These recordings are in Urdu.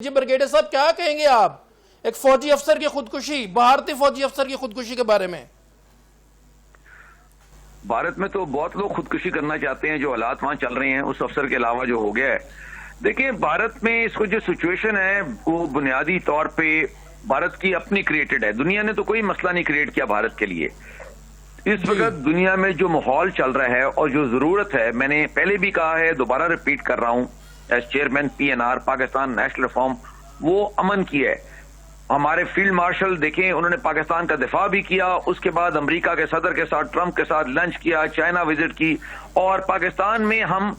جی برگیڈیئر صاحب کیا کہیں گے آپ ایک فوجی افسر کی خودکشی، بھارتی فوجی افسر کی خودکشی کے بارے میں؟ بھارت میں تو بہت لوگ خودکشی کرنا چاہتے ہیں، جو حالات وہاں چل رہے ہیں اس افسر کے علاوہ جو ہو گیا ہے۔ دیکھیں بھارت میں اس کو جو سچویشن ہے وہ بنیادی طور پہ بھارت کی اپنی کریٹڈ ہے۔ دنیا نے تو کوئی مسئلہ نہیں کریٹ کیا بھارت کے لیے۔ اس وقت دنیا میں جو ماحول چل رہا ہے اور جو ضرورت ہے، میں نے پہلے بھی کہا ہے، دوبارہ ریپیٹ کر رہا ہوں as chairman PNR Pakistan national reform, وہ امن کی ہے۔ ہمارے فیلڈ مارشل دیکھیں، انہوں نے پاکستان کا دفاع بھی کیا، اس کے بعد امریکہ کے صدر کے ساتھ ٹرمپ کے ساتھ لنچ کیا، چائنا وزٹ کی، اور پاکستان میں ہم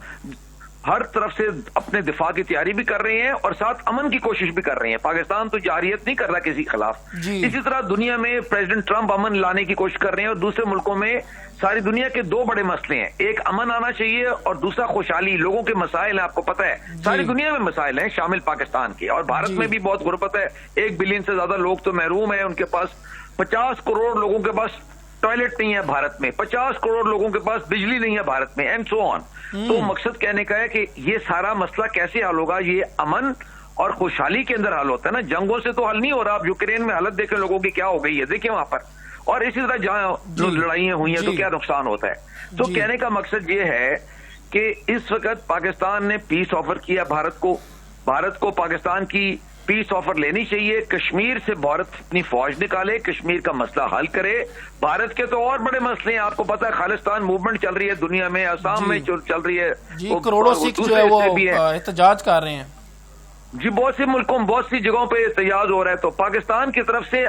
ہر طرف سے اپنے دفاع کی تیاری بھی کر رہے ہیں اور ساتھ امن کی کوشش بھی کر رہے ہیں۔ پاکستان تو جارحیت نہیں کر رہا کسی کے خلاف۔ اسی طرح دنیا میں پریزیڈنٹ ٹرمپ امن لانے کی کوشش کر رہے ہیں، اور دوسرے ملکوں میں ساری دنیا کے دو بڑے مسئلے ہیں، ایک امن آنا چاہیے اور دوسرا خوشحالی۔ لوگوں کے مسائل ہیں، آپ کو پتہ ہے ساری دنیا میں مسائل ہیں شامل پاکستان کے، اور بھارت میں بھی بہت غربت ہے۔ 1 بلین سے زیادہ لوگ تو محروم ہیں، ان کے پاس 50 کروڑ لوگوں کے پاس ٹوائلٹ نہیں ہے بھارت میں، 50 کروڑ لوگوں کے پاس بجلی نہیں ہے بھارت میں، اینڈ سو آن۔ تو مقصد کہنے کا ہے کہ یہ سارا مسئلہ کیسے حل ہوگا؟ یہ امن اور خوشحالی کے اندر حل ہوتا ہے نا، جنگوں سے تو حل نہیں ہو رہا۔ آپ یوکرین میں حالت دیکھیں لوگوں کی کیا ہو گئی ہے، دیکھیں وہاں پر، اور اسی طرح جہاں جو لڑائیاں ہوئی ہیں تو کیا نقصان ہوتا ہے۔ تو کہنے کا مقصد یہ ہے کہ اس وقت پاکستان نے پیس آفر کیا بھارت کو پاکستان کی پیس آفر لینی چاہیے۔ کشمیر سے بھارت اپنی فوج نکالے، کشمیر کا مسئلہ حل کرے۔ بھارت کے تو اور بڑے مسئلے ہیں، آپ کو پتا ہے خالصتان موومنٹ چل رہی ہے دنیا میں، آسام میں چل رہی ہے، کروڑوں سکھ جو ہے وہ احتجاج کر رہے ہیں۔ جی بہت سے ملکوں بہت سی جگہوں پہ احتجاج ہو رہا ہے۔ تو پاکستان کی طرف سے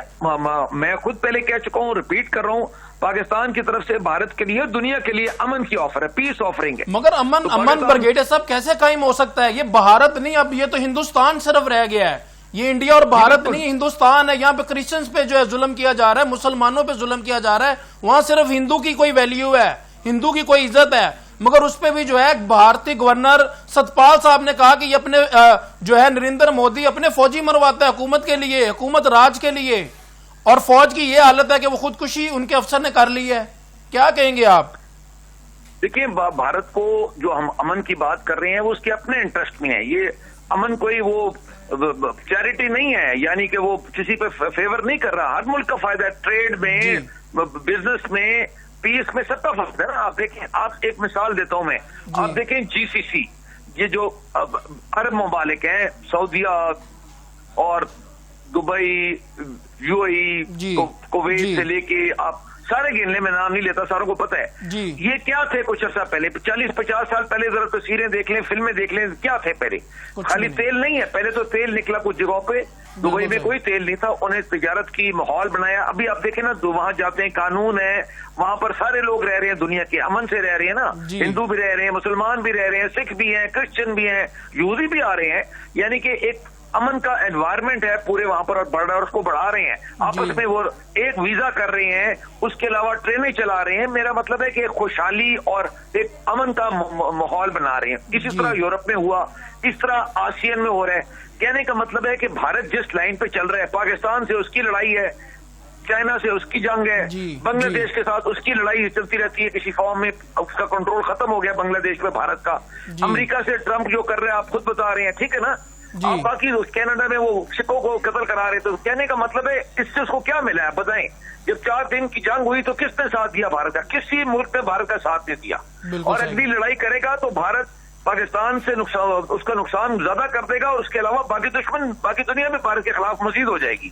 میں خود پہلے کہہ چکا ہوں، ریپیٹ کر رہا ہوں، پاکستان کی طرف سے بھارت کے لیے دنیا کے لیے امن کی آفر ہے، پیس آفرنگ ہے۔ مگر امن برگیڈیئر صاحب کیسے قائم ہو سکتا ہے؟ یہ بھارت نہیں، اب یہ تو ہندوستان صرف رہ گیا ہے، یہ انڈیا اور بھارت نہیں، ہندوستان ہے۔ یہاں پہ کرسچنز پہ جو ہے ظلم کیا جا رہا ہے، مسلمانوں پہ ظلم کیا جا رہا ہے، وہاں صرف ہندو کی کوئی ویلیو ہے، ہندو کی کوئی عزت ہے، مگر اس پہ بھی جو ہے بھارتی گورنر ستپال صاحب نے کہا کہ یہ اپنے جو ہے نریندر مودی اپنے فوجی مرواتا ہے حکومت کے لیے، حکومت راج کے لیے، اور فوج کی یہ حالت ہے کہ وہ خودکشی ان کے افسر نے کر لی ہے۔ کیا کہیں گے آپ؟ دیکھیں بھارت کو جو ہم امن کی بات کر رہے ہیں وہ اس کے اپنے انٹرسٹ میں ہے۔ یہ امن کوئی وہ چیریٹی نہیں ہے، یعنی کہ وہ کسی پہ فیور نہیں کر رہا، ہر ملک کا فائدہ ہے، ٹریڈ میں، بزنس میں، پیس میں، سب کا فائدہ ہے نا۔ آپ دیکھیں، آپ ایک مثال دیتا ہوں میں، آپ دیکھیں GCC، یہ جو عرب ممالک ہیں، سعودیہ اور دبئی، UAE، کویت سے لے کے آپ سارے گننے میں نام نہیں لیتا، ساروں کو پتہ ہے یہ کیا تھے کچھ عرصہ پہلے، 40-50 سال پہلے ذرا تصویریں دیکھ لیں، فلمیں دیکھ لیں، کیا تھے پہلے؟ خالی تیل نہیں ہے، پہلے تو تیل نکلا کچھ جگہوں پہ، دبئی میں کوئی تیل نہیں تھا، انہیں تجارت کی ماحول بنایا۔ ابھی آپ دیکھیں نا، وہاں جاتے ہیں، قانون ہے، وہاں پر سارے لوگ رہ رہے ہیں، دنیا کے امن سے رہ رہے ہیں نا، ہندو بھی رہ رہے ہیں، مسلمان بھی رہ رہے ہیں، سکھ بھی ہیں، کرسچن بھی ہیں، یہودی بھی آ رہے ہیں، یعنی کہ ایک امن کا انوائرمنٹ ہے پورے وہاں پر، اور بڑھ کو بڑھا رہے ہیں آپس میں، وہ ایک ویزا کر رہے ہیں، اس کے علاوہ ٹرینیں چلا رہے ہیں۔ میرا مطلب ہے کہ ایک خوشحالی اور ایک امن کا ماحول بنا رہے ہیں۔ اسی طرح یورپ میں ہوا، اس طرح آسین میں ہو رہا ہے۔ کہنے کا مطلب ہے کہ بھارت جس لائن پہ چل رہا ہے، پاکستان سے اس کی لڑائی ہے، چائنا سے اس کی جنگ ہے، بنگلہ دیش کے ساتھ اس کی لڑائی چلتی رہتی ہے، کسی فارم میں اس کا کنٹرول ختم ہو گیا بنگلہ دیش میں بھارت کا۔ امریکہ سے ٹرمپ جو کر رہے ہیں آپ خود بتا رہے ہیں، ٹھیک ہے نا، آپ باقی کینیڈا میں وہ سکھوں کو قتل کرا رہے، تو کہنے کا مطلب ہے اس سے اس کو کیا ملا ہے بتائیں؟ جب 4 دن کی جنگ ہوئی تو کس نے ساتھ دیا بھارت کا؟ کسی ملک نے بھارت کا ساتھ نہیں دیا، اور اگلی لڑائی کرے گا تو بھارت پاکستان سے اس کا نقصان زیادہ کر دے گا، اور اس کے علاوہ باقی دنیا میں بھارت کے خلاف مزید ہو جائے گی۔